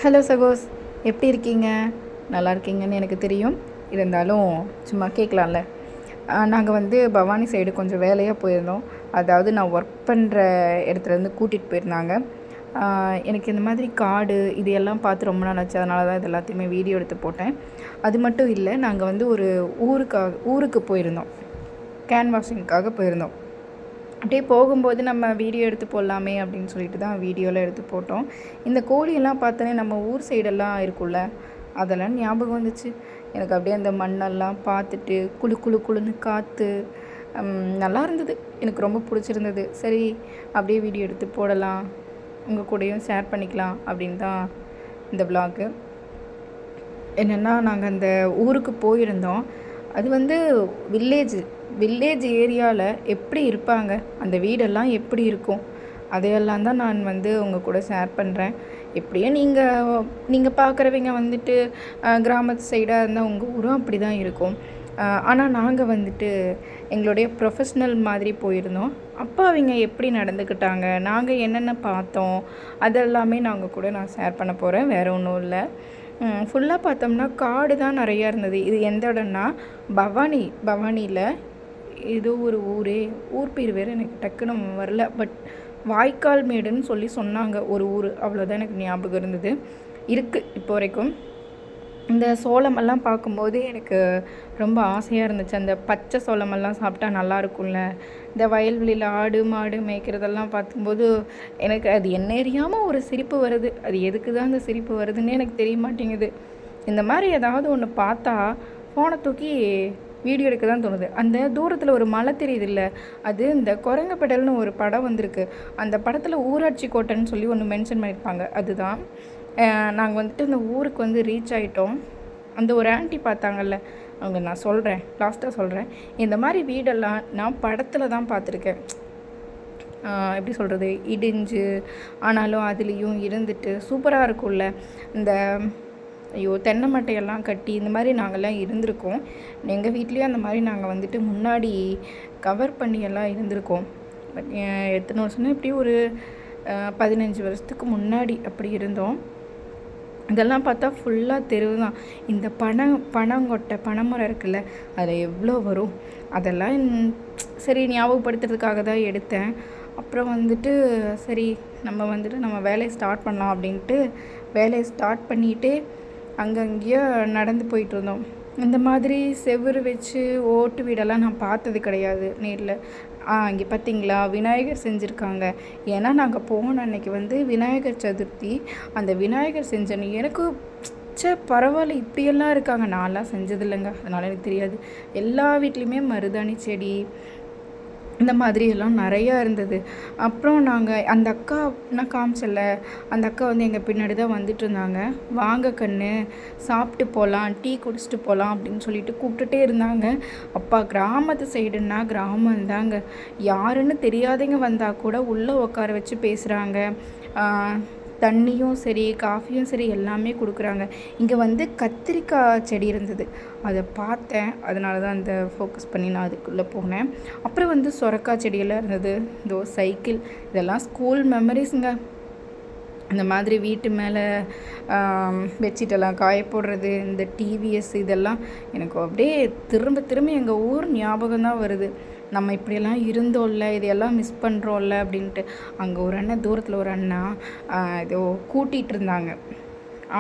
Hello சகோஸ், எப்படி இருக்கீங்க? நல்லா இருக்கீங்கன்னு எனக்கு தெரியும். இருந்தாலும் சும்மா கேட்கலாம்ல. நாங்கள் பவானி சைடு கொஞ்சம் வேலையாக போயிருந்தோம். அதாவது நான் ஒர்க் பண்ணுற இடத்துலேருந்து கூட்டிகிட்டு போயிருந்தாங்க. எனக்கு இந்த மாதிரி காடு இது எல்லாம் பார்த்து ரொம்ப நாள் ஆச்சு. அதனால தான் இது எல்லாத்தையுமே வீடியோ எடுத்து போட்டேன். அது மட்டும் இல்லை, நாங்கள் ஒரு ஊருக்கு போயிருந்தோம். கேன்வாஷிங்காக போயிருந்தோம். அப்படியே போகும்போது நம்ம வீடியோ எடுத்து போடலாமே அப்படின்னு சொல்லிட்டு தான் வீடியோலாம் எடுத்து போட்டோம். இந்த கோழியெல்லாம் பார்த்தோன்னே நம்ம ஊர் சைடெல்லாம் இருக்கும்ல, அதெல்லாம் ஞாபகம் வந்துச்சு எனக்கு. அப்படியே அந்த மண்ணெல்லாம் பார்த்துட்டு குளு குளு குளுன்னு காற்று நல்லா இருந்தது. எனக்கு ரொம்ப பிடிச்சிருந்தது. சரி, அப்படியே வீடியோ எடுத்து போடலாம், உங்கள் கூடயும் ஷேர் பண்ணிக்கலாம் அப்படின்னு தான் இந்த விலாகு. என்னென்னா, நாங்கள் அந்த ஊருக்கு போயிருந்தோம். அது வில்லேஜ் ஏரியாவில் எப்படி இருப்பாங்க, அந்த வீடெல்லாம் எப்படி இருக்கும், அதையெல்லாம் தான் நான் உங்கள் கூட ஷேர் பண்ணுறேன். எப்படியோ நீங்கள் பார்க்குறவங்க கிராமத்து சைடாக இருந்தால் உங்கள் ஊரும் அப்படி தான் இருக்கும். ஆனால் நாங்கள் எங்களுடைய ப்ரொஃபஷ்னல் மாதிரி போயிருந்தோம். அப்போ அவங்க எப்படி நடந்துக்கிட்டாங்க, நாங்கள் என்னென்ன பார்த்தோம், அதெல்லாமே நான் ஷேர் பண்ண போகிறேன். வேறு ஒன்றும் இல்லை. ஃபுல்லாக பார்த்தோம்னா காடு தான் நிறையா இருந்தது. இது எந்த இடம்னா பவானியில் ஏதோ ஒரு ஊர் பேர் வேறு எனக்கு டக்குன்னு வரல. பட் வாய்க்கால் மேடுன்னு சொன்னாங்க ஒரு ஊர். அவ்வளோதான் எனக்கு ஞாபகம் இருந்தது. இருக்குது இப்போ வரைக்கும். இந்த சோளமெல்லாம் பார்க்கும்போது எனக்கு ரொம்ப ஆசையாக இருந்துச்சு. அந்த பச்சை சோளமெல்லாம் சாப்பிட்டா நல்லா இருக்கும்ல. இந்த வயல்வெளியில் ஆடு மாடு மேய்க்கிறதெல்லாம் பார்க்கும்போது எனக்கு அது என்ன அறியாமல் ஒரு சிரிப்பு வருது. அது எதுக்கு தான் அந்த சிரிப்பு வருதுன்னு எனக்கு தெரிய மாட்டேங்குது. இந்த மாதிரி ஏதாவது ஒன்று பார்த்தா ஃபோனை தூக்கி வீடியோ எடுக்க தான் தோணுது. அந்த தூரத்தில் ஒரு மலை தெரியுது இல்லை, அது இந்த குரங்கப்படல்னு ஒரு படம் வந்திருக்கு. அந்த படத்தில் ஊராட்சி கோட்டைன்னு சொல்லி ஒன்று மென்ஷன் பண்ணியிருப்பாங்க. அதுதான் நாங்கள் அந்த ஊருக்கு ரீச் ஆகிட்டோம். அந்த ஒரு ஆண்டி பார்த்தாங்கல்ல, அவங்க நான் சொல்கிறேன், லாஸ்ட்டாக சொல்கிறேன். இந்த மாதிரி வீடெல்லாம் நான் படத்தில் தான் பார்த்துருக்கேன். எப்படி சொல்கிறது, இடிஞ்சு ஆனாலும் அதுலேயும் இருந்துட்டு சூப்பராக இருக்கும்ல. இந்த தென்னை மட்டையெல்லாம் கட்டி இந்த மாதிரி நாங்கள்லாம் இருந்திருக்கோம். எங்கள் வீட்லேயும் அந்த மாதிரி நாங்கள் முன்னாடி கவர் பண்ணியெல்லாம் இருந்திருக்கோம். பட் எத்தனை வருஷம்னா இப்படி ஒரு 15 வருஷத்துக்கு முன்னாடி அப்படி இருந்தோம். இதெல்லாம் பார்த்தா ஃபுல்லாக தெருவு தான். இந்த பனங்கொட்டை பனைமரம் இருக்குல்ல, அதில் எவ்வளோ வரும், அதெல்லாம் சரி ஞாபகப்படுத்துறதுக்காக தான் எடுத்தேன். அப்புறம் சரி நம்ம வேலையை ஸ்டார்ட் பண்ணலாம் அப்படின்ட்டு வேலையை ஸ்டார்ட் பண்ணிகிட்டே அங்கங்கேயோ நடந்து போயிட்டுருந்தோம். இந்த மாதிரி செவுரு வச்சு ஓட்டு வீடெல்லாம் நான் பார்த்தது கிடையாது நேரில். இங்கே பார்த்தீங்களா, விநாயகர் செஞ்சுருக்காங்க. ஏன்னா நாங்கள் போன அன்னைக்கு விநாயகர் சதுர்த்தி. அந்த விநாயகர் செஞ்சனு எனக்கு பரவாயில்ல, இப்படியெல்லாம் இருக்காங்க. நான்லாம் செஞ்சதில்லைங்க, அதனால் எனக்கு தெரியாது. எல்லா வீட்லேயுமே மருதாணி செடி இந்த மாதிரியெல்லாம் நிறையா இருந்தது. அப்புறம் நாங்கள் அந்த அக்கா நான் காமிச்சல, அந்த அக்கா எங்கள் பின்னாடி தான் வந்துட்டு இருந்தாங்க. வாங்க கண்ணு, சாப்பிட்டு போகலாம், டீ குடிச்சிட்டு போகலாம் அப்படின்னு சொல்லிட்டு கூப்பிட்டுட்டே இருந்தாங்க. அப்பா, கிராமத்து சைடுன்னா கிராமந்தாங்க. யாருன்னு தெரியாதவங்க வந்தால் கூட உள்ளே உட்கார வச்சு பேசுகிறாங்க. தண்ணியும் சரி காஃபியும் சரி எல்லாமே கொடுக்குறாங்க. இங்கே கத்திரிக்காய் செடி இருந்தது, அதை பார்த்தேன். அதனால தான் அந்த ஃபோக்கஸ் பண்ணி நான் அதுக்குள்ளே போனேன். அப்புறம் சொரக்காய் செடியெல்லாம் இருந்தது. இதோ சைக்கிள், இதெல்லாம் ஸ்கூல் மெமரிஸுங்க. இந்த மாதிரி வீட்டு மேலே பெட்ஷீட்டெல்லாம் காய போடுறது, இந்த டிவிஎஸ், இதெல்லாம் எனக்கு அப்படியே திரும்ப திரும்ப எங்கள் ஊர் ஞாபகம் தான் வருது. நம்ம இப்படியெல்லாம் இருந்தோம்ல, இதையெல்லாம் மிஸ் பண்ணுறோம்ல அப்படின்ட்டு. அங்கே ஒரு அண்ணன், தூரத்தில் ஒரு அண்ணா ஏதோ கூட்டிகிட்டு இருந்தாங்க.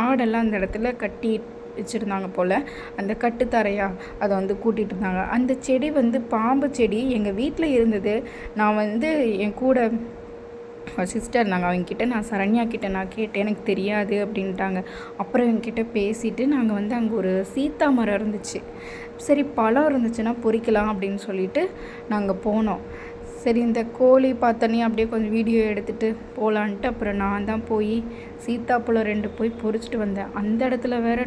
ஆடெல்லாம் அந்த இடத்துல கட்டி வச்சுருந்தாங்க போல். அந்த கட்டுத்தரையா அதை கூட்டிகிட்டு இருந்தாங்க. அந்த செடி பாம்பு செடி எங்கள் வீட்டில் இருந்தது. நான் என் கூட சிஸ்டர் நாங்கள் அவங்கக்கிட்ட, நான் சரண்யா கிட்டே நான் கேட்டேன், எனக்கு தெரியாது அப்படின்ட்டாங்க. அப்புறம் என்கிட்ட பேசிவிட்டு நாங்கள் அங்கே ஒரு சீத்தா மரம் இருந்துச்சு. சரி, பழம் இருந்துச்சுன்னா பொறிக்கலாம் அப்படின்னு சொல்லிட்டு நாங்கள் போனோம். சரி, இந்த கோழி பார்த்தோன்னே அப்படியே கொஞ்சம் வீடியோ எடுத்துகிட்டு போகலான்ட்டு அப்புறம் நான் தான் போய் சீத்தாப்பழம் 2 போய் பொறிச்சிட்டு வந்தேன். அந்த இடத்துல வேறு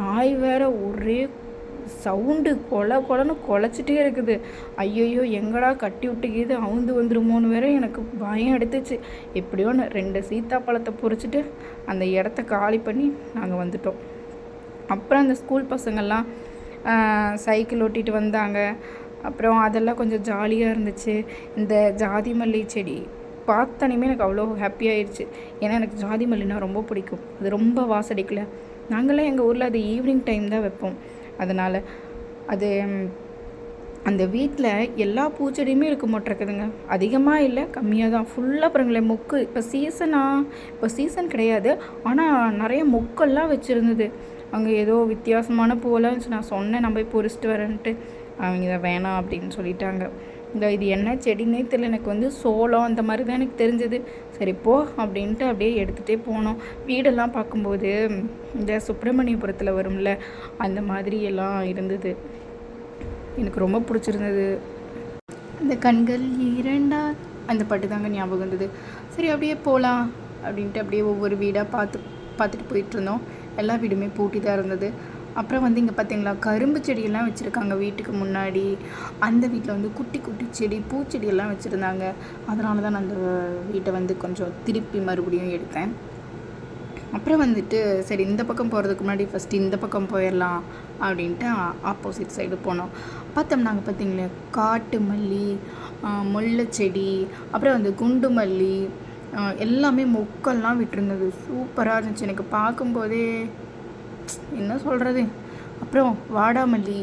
நாய் வேறு ஒரே சவுண்டு கொலன்னு குலைச்சிட்டே இருக்குது. ஐயோ, எங்கடா கட்டி விட்டுக்கிது அவுந்து வந்துடுமோன்னு வேற எனக்கு பயம் எடுத்துச்சு. எப்படியோ 2 சீத்தாப்பழத்தை பொறிச்சிட்டு அந்த இடத்த காலி பண்ணி நாங்கள் வந்துட்டோம். அப்புறம் அந்த ஸ்கூல் பசங்கள்லாம் சைக்கிள் ஓட்டிகிட்டு வந்தாங்க. அப்புறம் அதெல்லாம் கொஞ்சம் ஜாலியாக இருந்துச்சு. இந்த ஜாதி மல்லி செடி பார்த்தோன்னே எனக்கு அவ்வளோ ஹாப்பி ஆயிடுச்சு. ஏன்னா எனக்கு ஜாதி மல்லினா ரொம்ப பிடிக்கும். அது ரொம்ப வாசடிக்கல. நாங்களாம் எங்கள் ஊரில் அது ஈவினிங் டைம் தான் வைப்போம். அதனால் அது அந்த வீட்டில் எல்லா பூச்செடியுமே இருக்க மாட்டேருக்குதுங்க. அதிகமாக இல்லை, கம்மியாக தான். ஃபுல்லாக பாருங்களேன் மொக்கு. இப்போ சீசன் கிடையாது, ஆனால் நிறைய மொக்கெல்லாம் வச்சுருந்தது. அங்கே ஏதோ வித்தியாசமான பூவெல்லாம் இருந்துச்சு. நான் சொன்னேன் நான் போய் பொறிச்சிட்டு வரேன்ட்டு. அவங்க இதை வேணாம் அப்படின்னு சொல்லிட்டாங்க. இது என்ன செடின்னே தெரியல. எனக்கு சோளம் அந்த மாதிரி தான் எனக்கு தெரிஞ்சது. சரி போ அப்படின்ட்டு அப்படியே எடுத்துகிட்டே போனோம். வீடெல்லாம் பார்க்கும்போது இந்த சுப்பிரமணியபுரத்தில் வரும்ல, அந்த மாதிரி எல்லாம் இருந்தது. எனக்கு ரொம்ப பிடிச்சிருந்தது. அந்த கண்கள் இரண்டா அந்த பாட்டு தாங்க ஞாபகம் இருந்தது. சரி அப்படியே போகலாம் அப்படின்ட்டு அப்படியே ஒவ்வொரு வீடாக பார்த்துட்டு போயிட்டுருந்தோம். எல்லா வீடுமே பூட்டி தான் இருந்தது. அப்புறம் இங்கே பார்த்தீங்களா, கரும்பு செடியெல்லாம் வச்சுருக்காங்க வீட்டுக்கு முன்னாடி. அந்த வீட்டில் குட்டி குட்டி செடி பூச்செடியெல்லாம் வச்சுருந்தாங்க. அதனால தான் நான் அந்த வீட்டை கொஞ்சம் திருப்பி மறுபடியும் எடுத்தேன். அப்புறம் சரி இந்த பக்கம் போகிறதுக்கு முன்னாடி ஃபஸ்ட்டு இந்த பக்கம் போயிடலாம் அப்படின்ட்டு ஆப்போசிட் சைடு போனோம். பார்த்தோம்னா அங்கே பார்த்தீங்களே காட்டு மல்லி, முல்லை செடி, அப்புறம் குண்டு மல்லி, எல்லாமே மொக்கெல்லாம் விட்டுருந்தது. சூப்பராக இருந்துச்சு. எனக்கு பார்க்கும்போதே என்ன சொல்கிறது. அப்புறம் வாடாமல்லி,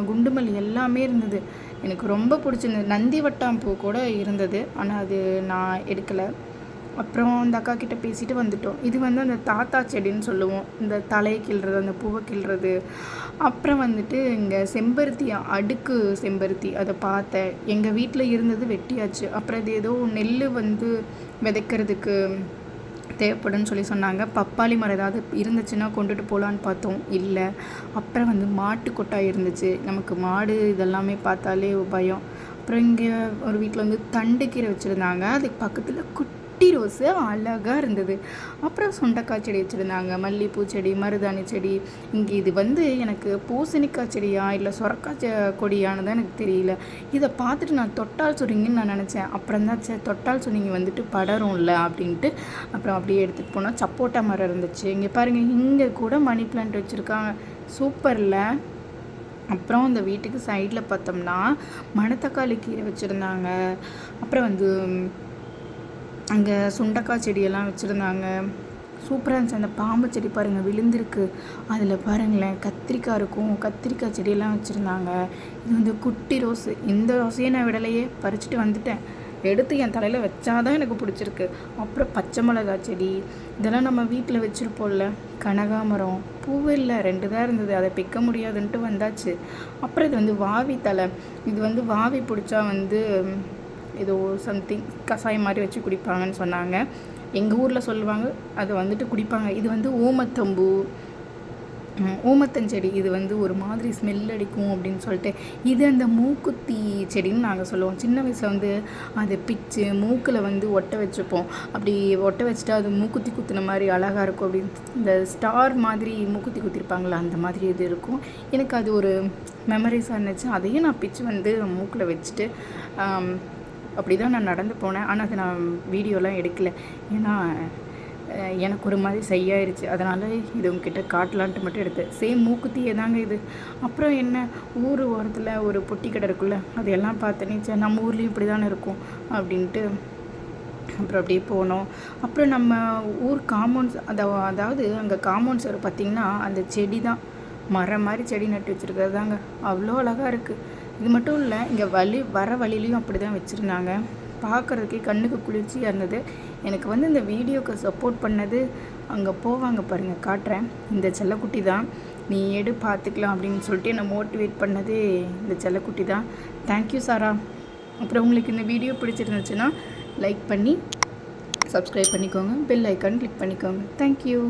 குண்டு மல்லி எல்லாமே இருந்தது. எனக்கு ரொம்ப பிடிச்சிருந்தது. நந்தி வட்டாம்பூ கூட இருந்தது, ஆனால் அது நான் எடுக்கலை. அப்புறம் அந்த அக்கா கிட்டே பேசிட்டு வந்துட்டோம். இது அந்த தாத்தா செடின்னு சொல்லுவோம், இந்த தலையை கிள்றது, அந்த பூவை கிள்றது. அப்புறம் இங்கே செம்பருத்தி, அடுக்கு செம்பருத்தி, அதை பார்த்தேன். எங்கள் வீட்டில் இருந்தது வெட்டியாச்சு. அப்புறம் இது ஏதோ நெல் விதைக்கிறதுக்கு தேவைப்படுன்னு சொல்லி சொன்னாங்க. பப்பாளி மரம் ஏதாவது இருந்துச்சுன்னா கொண்டுட்டு போகலான்னு பார்த்தோம், இல்லை. அப்புறம் மாட்டு கொட்டாய் இருந்துச்சு. நமக்கு மாடு இதெல்லாமே பார்த்தாலே பயம். அப்புறம் இங்கே ஒரு வீட்டில் தண்டு கீரை வச்சுருந்தாங்க. அதுக்கு பக்கத்தில் குட்டி ரோஸு அழகாக இருந்தது. அப்புறம் சுண்டைக்காய் செடி வச்சுருந்தாங்க, மல்லிகைப்பூ செடி, மருதாணி செடி. இங்கே இது எனக்கு பூசணிக்காய் செடியா இல்லை சொரக்காய் கொடியானு தான் எனக்கு தெரியல. இதை பார்த்துட்டு நான் தொட்டால் சுருங்கின்னு நான் நினச்சேன். அப்புறம் தான் தொட்டால் சுருங்கி படரும்ல அப்படின்ட்டு அப்புறம் அப்படியே எடுத்துகிட்டு போனால் சப்போட்டா மரம் இருந்துச்சு. இங்கே பாருங்கள், இங்கே கூட மணி பிளான்ட் வச்சுருக்காங்க. சூப்பரில். அப்புறம் அந்த வீட்டுக்கு சைடில் பார்த்தோம்னா மணத்தக்காளி கீரை வச்சுருந்தாங்க. அப்புறம் அங்கே சுண்டைக்காய் செடியெல்லாம் வச்சுருந்தாங்க. சூப்பராக இருந்துச்சு. அந்த பாம்பு செடி பாருங்கள் விழுந்திருக்கு. அதில் பாருங்களேன் கத்திரிக்காய் இருக்கும். கத்திரிக்காய் செடியெல்லாம் வச்சுருந்தாங்க. இது குட்டி ரோஸு. இந்த ரோஸையே நான் விடலையே, பறிச்சுட்டு வந்துட்டேன். எடுத்து என் தலையில் வச்சாதான் எனக்கு பிடிச்சிருக்கு. அப்புறம் பச்சை மிளகா செடி, இதெல்லாம் நம்ம வீட்டில் வச்சுருப்போம்ல. கனகாமரம் பூவில்லை, 2 தான் இருந்தது. அதை பிக்க முடியாதுன்ட்டு வந்தாச்சு. அப்புறம் இது வாவி தலை. இது வாவி பிடிச்சா ஏதோ சம்திங் கஷாயம் மாதிரி வச்சு குடிப்பாங்கன்னு சொன்னாங்க. எங்கள் ஊரில் சொல்லுவாங்க, அதை குடிப்பாங்க. இது ஊமத்தம்பூ, ஊமத்தஞ்செடி. இது ஒரு மாதிரி ஸ்மெல் அடிக்கும் அப்படின்னு சொல்லிட்டு. இது அந்த மூக்குத்தி செடின்னு நாங்கள் சொல்லுவோம். சின்ன வயசில் அதை பிச்சு மூக்கில் ஒட்ட வச்சுப்போம். அப்படி ஒட்ட வச்சுட்டா அது மூக்குத்தி குத்துன மாதிரி அழகாக இருக்கும். அப்படி இந்த ஸ்டார் மாதிரி மூக்குத்தி குத்திருப்பாங்களா, அந்த மாதிரி இது இருக்கும். எனக்கு அது ஒரு மெமரிஸாக இருந்துச்சு. அதையும் நான் பிச்சு மூக்கில் வச்சுட்டு அப்படி தான் நான் நடந்து போனேன். ஆனால் அது நான் வீடியோலாம் எடுக்கலை, ஏன்னா எனக்கு ஒரு மாதிரி செய்யாயிருச்சு. அதனால் இது உங்ககிட்ட காட்டலான்ட்டு மட்டும் எடுத்தேன். சேம் மூக்குத்தியே தாங்க இது. அப்புறம் என்ன, ஊர் ஓரத்தில் ஒரு பொட்டி கடை இருக்குல்ல, அதையெல்லாம் பார்த்தேனே, சரி நம்ம ஊர்லேயும் இப்படி தானே இருக்கும் அப்படின்ட்டு அப்புறம் அப்படியே போனோம். அப்புறம் நம்ம ஊர் காம்பவுண்ட்ஸ், அதாவது அங்கே காம்பவுண்ட்ஸ் வரும் பார்த்திங்கன்னா, அந்த செடி தான் மரம் மாதிரி செடி நட்டு வச்சுருக்கிறது தாங்க. அவ்வளோ அழகாக இருக்குது. இது மட்டும் இல்லை, இங்கே வர வழியிலையும் அப்படி தான் வச்சுருந்தாங்க. பார்க்குறதுக்கே கண்ணுக்கு குளிர்ச்சியாக இருந்தது. எனக்கு இந்த வீடியோக்கு சப்போர்ட் பண்ணது, அங்கே போவாங்க பாருங்கள், காட்டுறேன். இந்த செல்லக்குட்டி தான். நீ பார்த்துக்கலாம் அப்படின்னு சொல்லிட்டு என்னை மோட்டிவேட் பண்ணதே இந்த செல்லக்குட்டி தான். தேங்க்யூ சாரா. அப்புறம் உங்களுக்கு இந்த வீடியோ பிடிச்சிருந்துச்சுன்னா லைக் பண்ணி சப்ஸ்கிரைப் பண்ணிக்கோங்க, பெல் ஐக்கான் கிளிக் பண்ணிக்கோங்க. தேங்க்யூ.